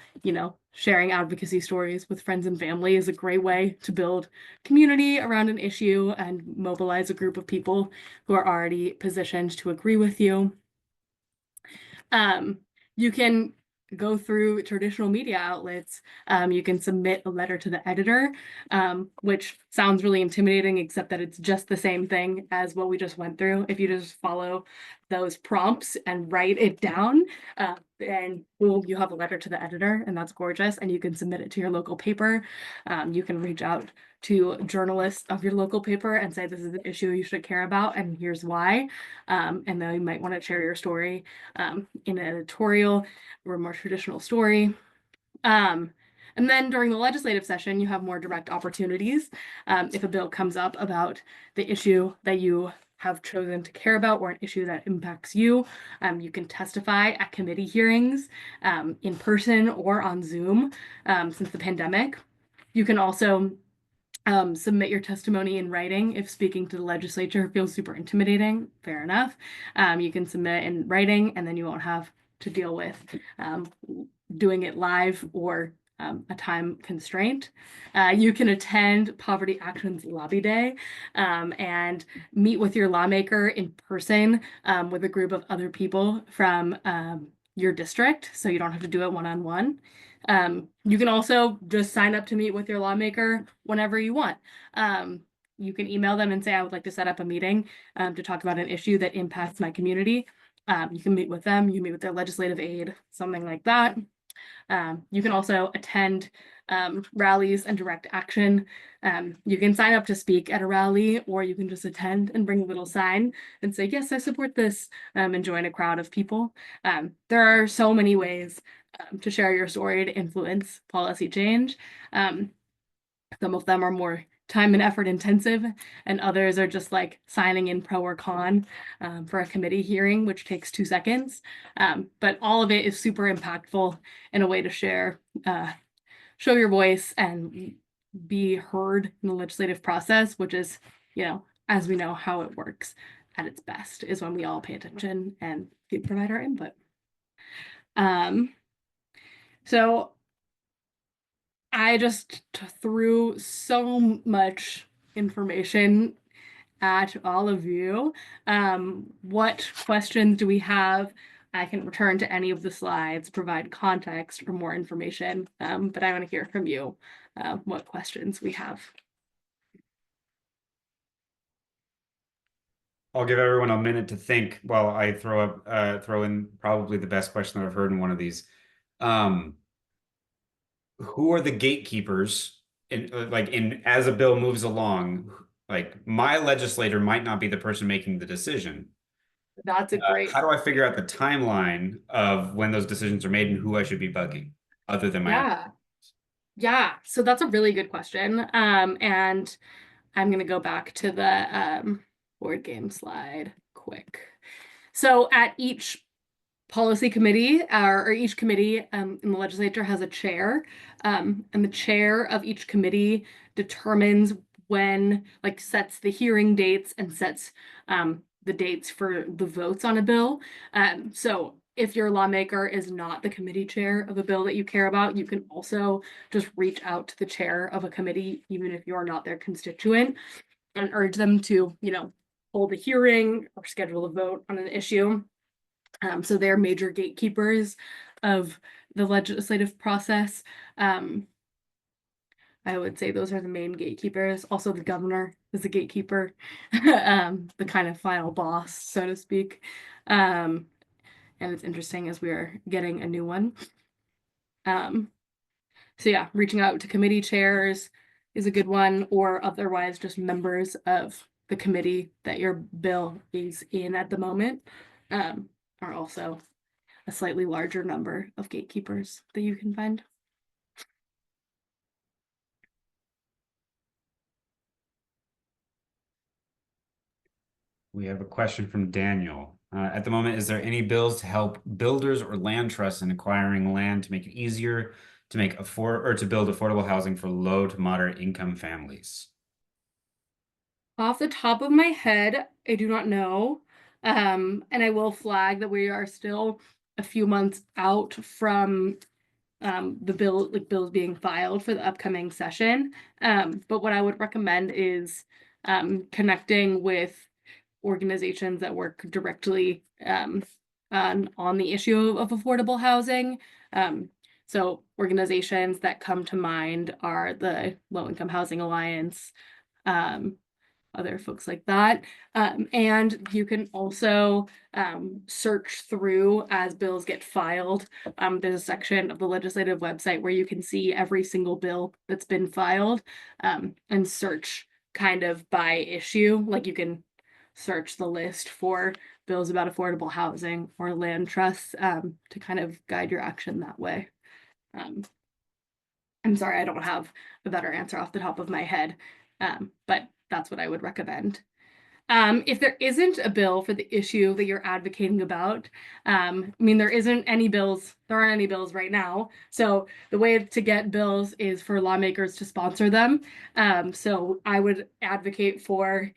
sharing advocacy stories with friends and family is a great way to build community around an issue and mobilize a group of people who are already positioned to agree with you. You can go through traditional media outlets. You can submit a letter to the editor, which sounds really intimidating, except that it's just the same thing as what we just went through. If you just follow those prompts and write it down. And you have a letter to the editor, and that's gorgeous. And you can submit it to your local paper. You can reach out to journalists of your local paper and say, this is an issue you should care about, and here's why. And then you might want to share your story in an editorial or a more traditional story. And then during the legislative session, you have more direct opportunities. If a bill comes up about the issue that you have chosen to care about or an issue that impacts you, you can testify at committee hearings in person or on Zoom since the pandemic. You can also submit your testimony in writing if speaking to the legislature feels super intimidating. Fair enough. You can submit in writing, and then you won't have to deal with doing it live or a time constraint. You can attend Poverty Action's Lobby Day and meet with your lawmaker in person with a group of other people from your district, so you don't have to do it one-on-one. You can also just sign up to meet with your lawmaker whenever you want. You can email them and say, I would like to set up a meeting to talk about an issue that impacts my community. You can meet with them, you can meet with their legislative aide, something like that. You can also attend rallies and direct action. You can sign up to speak at a rally, or you can just attend and bring a little sign and say, yes, I support this, and join a crowd of people. There are so many ways to share your story to influence policy change. Some of them are more time and effort intensive, and others are just like signing in pro or con for a committee hearing, which takes 2 seconds. But all of it is super impactful in a way to share, show your voice and be heard in the legislative process, which is, as we know how it works at its best, is when we all pay attention and provide our input. So I just threw so much information at all of you. What questions do we have? I can return to any of the slides, provide context or more information, but I want to hear from you what questions we have. I'll give everyone a minute to think while I throw in probably the best question that I've heard in one of these. Who are the gatekeepers as a bill moves along? Like, my legislator might not be the person making the decision. That's a great. How do I figure out the timeline of when those decisions are made and who I should be bugging other than my Yeah, so that's a really good question. And I'm gonna go back to the board game slide quick. So at each policy committee or each committee in the legislature has a chair, and the chair of each committee determines when, sets the hearing dates and sets the dates for the votes on a bill. So if your lawmaker is not the committee chair of a bill that you care about, you can also just reach out to the chair of a committee, even if you're not their constituent, and urge them to, hold a hearing or schedule a vote on an issue. So they're major gatekeepers of the legislative process. I would say those are the main gatekeepers. Also, the governor is a gatekeeper, the kind of final boss, so to speak. And it's interesting as we are getting a new one. So yeah, reaching out to committee chairs is a good one, or otherwise just members of the committee that your bill is in at the moment are also a slightly larger number of gatekeepers that you can find. We have a question from Daniel. At the moment, is there any bills to help builders or land trusts in acquiring land to make it easier to build affordable housing for low to moderate income families? Off the top of my head, I do not know. And I will flag that we are still a few months out from the bills being filed for the upcoming session. But what I would recommend is connecting with organizations that work directly on the issue of affordable housing. So organizations that come to mind are the Low Income Housing Alliance, other folks like that. And you can also search through as bills get filed. There's a section of the legislative website where you can see every single bill that's been filed, and search kind of by issue. Like you can search the list for bills about affordable housing or land trusts, to kind of guide your action that way. I'm sorry, I don't have a better answer off the top of my head, but that's what I would recommend. If there isn't a bill for the issue that you're advocating about, I mean, there aren't any bills right now. So the way to get bills is for lawmakers to sponsor them. So I would advocate for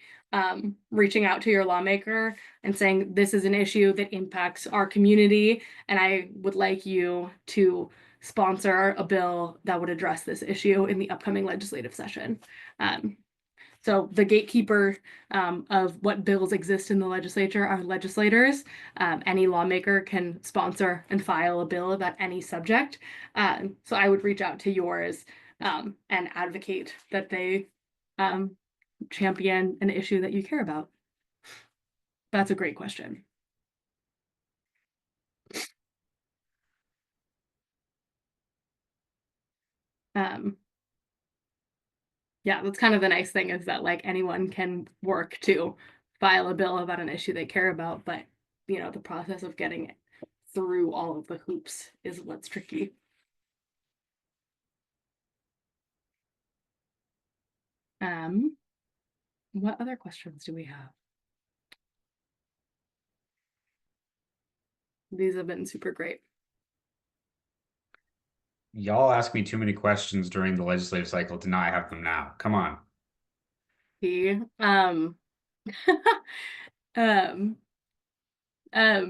reaching out to your lawmaker and saying, this is an issue that impacts our community, and I would like you to sponsor a bill that would address this issue in the upcoming legislative session. So the gatekeeper of what bills exist in the legislature are legislators. Any lawmaker can sponsor and file a bill about any subject. So I would reach out to yours and advocate that they champion an issue that you care about. That's a great question. Yeah, that's kind of the nice thing, is that like anyone can work to file a bill about an issue they care about, but you know, the process of getting it through all of the hoops is what's tricky. What other questions do we have? These have been super great. Y'all ask me too many questions during the legislative cycle to not have them now. Come on. See, um, um, I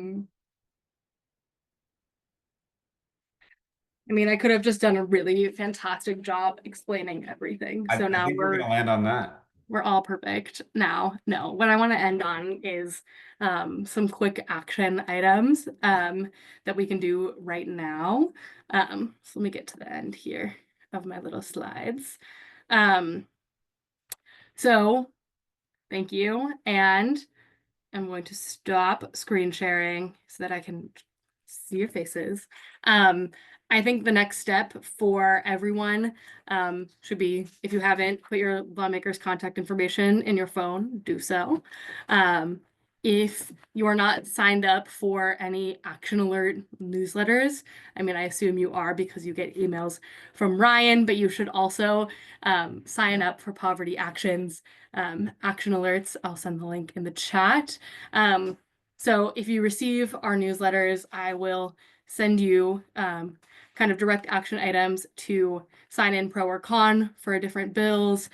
mean, I could have just done a really fantastic job explaining everything. So now I think we're gonna land on that. we're all perfect now. No, what I want to end on is some quick action items that we can do right now. So let me get to the end here of my little slides. So thank you. And I'm going to stop screen sharing so that I can see your faces. I think the next step for everyone should be, if you haven't put your lawmaker's contact information in your phone, do so. If you are not signed up for any action alert newsletters, I mean, I assume you are because you get emails from Ryan, but you should also sign up for Poverty Action's action alerts. I'll send the link in the chat. So if you receive our newsletters, I will send you kind of direct action items to sign in pro or con for different bills.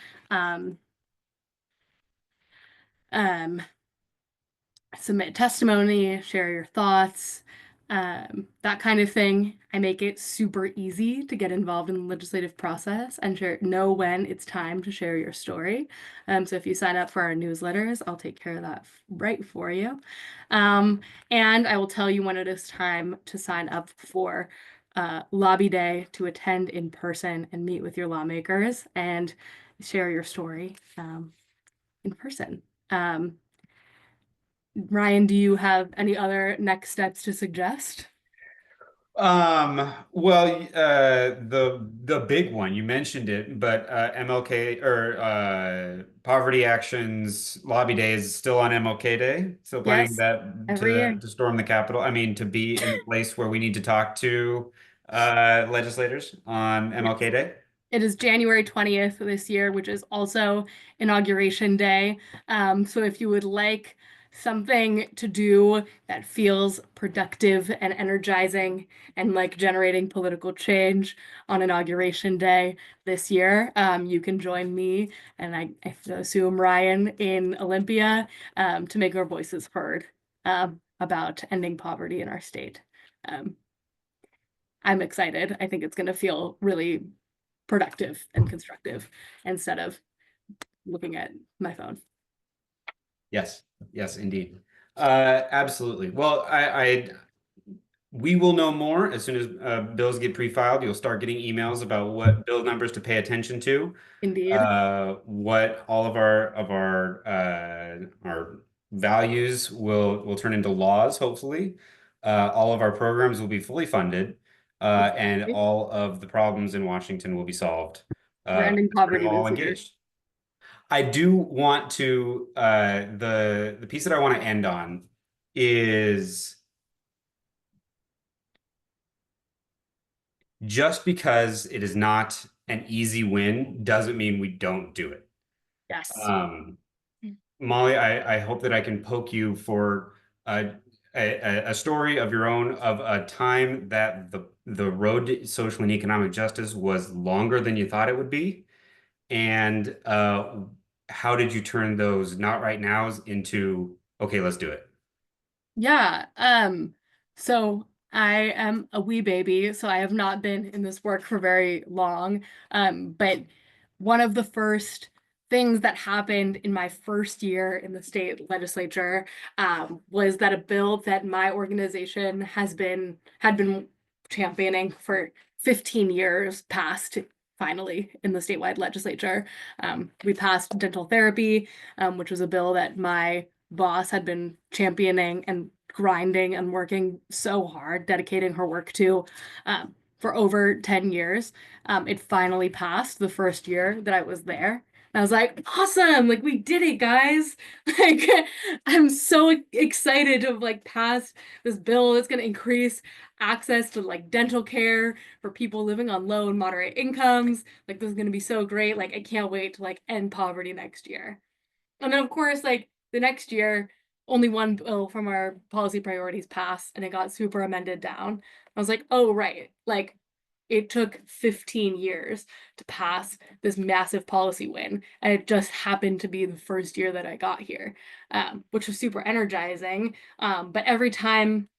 Submit testimony, share your thoughts, that kind of thing. I make it super easy to get involved in the legislative process and know when it's time to share your story. So if you sign up for our newsletters, I'll take care of that right for you. And I will tell you when it is time to sign up for lobby day to attend in person and meet with your lawmakers and share your story in person. Ryan, do you have any other next steps to suggest? Well, the big one, you mentioned it, but MLK or Poverty Action's lobby day is still on MLK Day. Still planning Yes, that every year. to storm the Capitol. I mean, to be in the place where we need to talk to legislators on MLK Day. It is January 20th this year, which is also Inauguration Day. So if you would like something to do that feels productive and energizing and like generating political change on Inauguration Day this year, you can join me and I assume Ryan in Olympia to make our voices heard about ending poverty in our state. I'm excited. I think it's going to feel really productive and constructive instead of looking at my phone. Yes, yes, indeed. Absolutely. Well, we will know more as soon as bills get pre-filed. You'll start getting emails about what bill numbers to pay attention to, Indeed. what all of our values will turn into laws, hopefully. All of our programs will be fully funded, and Hopefully. all of the problems in Washington will be solved. We're ending Because we're poverty all this year. engaged. I do want to the piece that I want to end on is just because it is not an easy win doesn't mean we don't do it. Yes. Um, Molly, I hope that I can poke you for a story of your own of a time that the road to social and economic justice was longer than you thought it would be. And how did you turn those not right nows into, okay, let's do it? Yeah. So I am a wee baby, so I have not been in this work for very long. But one of the first things that happened in my first year in the state legislature, was that a bill that my organization had been championing for 15 years passed finally in the statewide legislature. We passed dental therapy, which was a bill that my boss had been championing and grinding and working so hard, dedicating her work to, for over 10 years. It finally passed the first year that I was there. And I was like, awesome, like we did it, guys. Like I'm so excited to have like passed this bill that's gonna increase access to like dental care for people living on low and moderate incomes. Like this is gonna be so great. Like I can't wait to like end poverty next year. And then, of course, like the next year, only one bill from our policy priorities passed and it got super amended down. I was like, oh, right. Like it took 15 years to pass this massive policy win. And it just happened to be the first year that I got here, which was super energizing. But every time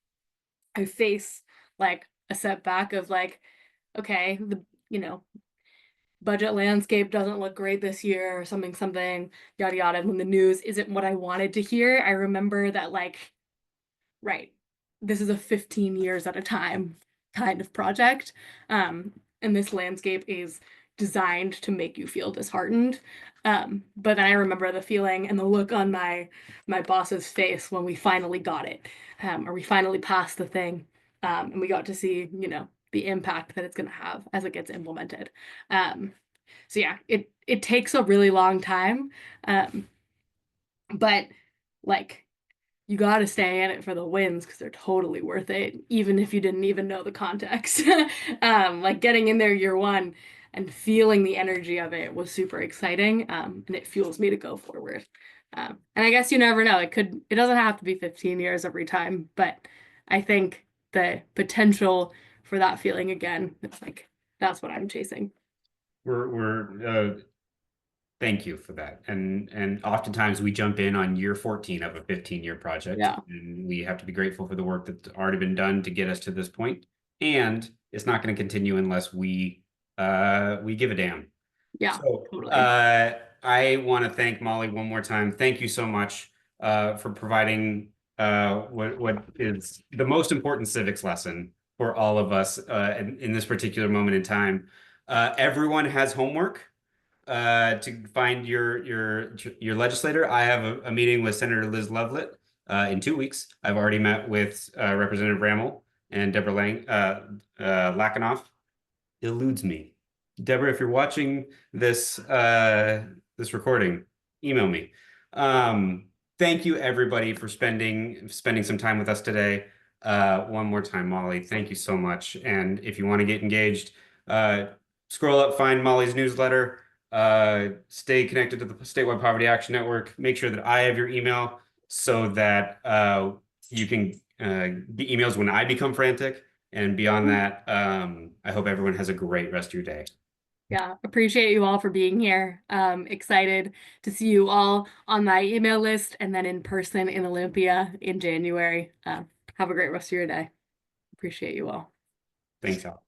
I face like a setback of like, okay, you know, budget landscape doesn't look great this year or something, yada yada. When the news isn't what I wanted to hear, I remember that like, right, this is a 15 years at a time kind of project. And this landscape is designed to make you feel disheartened. But then I remember the feeling and the look on my boss's face when we finally got it, or we finally passed the thing, and we got to see, the impact that it's going to have as it gets implemented. So yeah, it takes a really long time, but like you got to stay in it for the wins because they're totally worth it, even if you didn't even know the context. Like getting in there year one and feeling the energy of it was super exciting, and it fuels me to go forward. And I guess you never know. It doesn't have to be 15 years every time, but I think the potential for that feeling again, it's like that's what I'm chasing. We're thank you for that. And oftentimes we jump in on year 14 of a 15-year project, Yeah. and we have to be grateful for the work that's already been done to get us to this point. And it's not going to continue unless we give a damn. Yeah, So totally. I want to thank Molly one more time. Thank you so much for providing what is the most important civics lesson for all of us in this particular moment in time. Everyone has homework to find your legislator. I have a meeting with Senator Liz Lovelet in 2 weeks. I've already met with Representative Rammel and Deborah Lackenoff. Eludes me. Deborah, if you're watching this this recording, email me. Thank you everybody for spending some time with us today. One more time, Molly, thank you so much. And if you want to get engaged, scroll up, find Molly's newsletter, stay connected to the Statewide Poverty Action Network. Make sure that I have your email so that you can get emails when I become frantic. And beyond that, I hope everyone has a great rest of your day. Yeah, appreciate you all for being here. Excited to see you all on my email list and then in person in Olympia in January. Have a great rest of your day. Appreciate you all. Thanks, Al.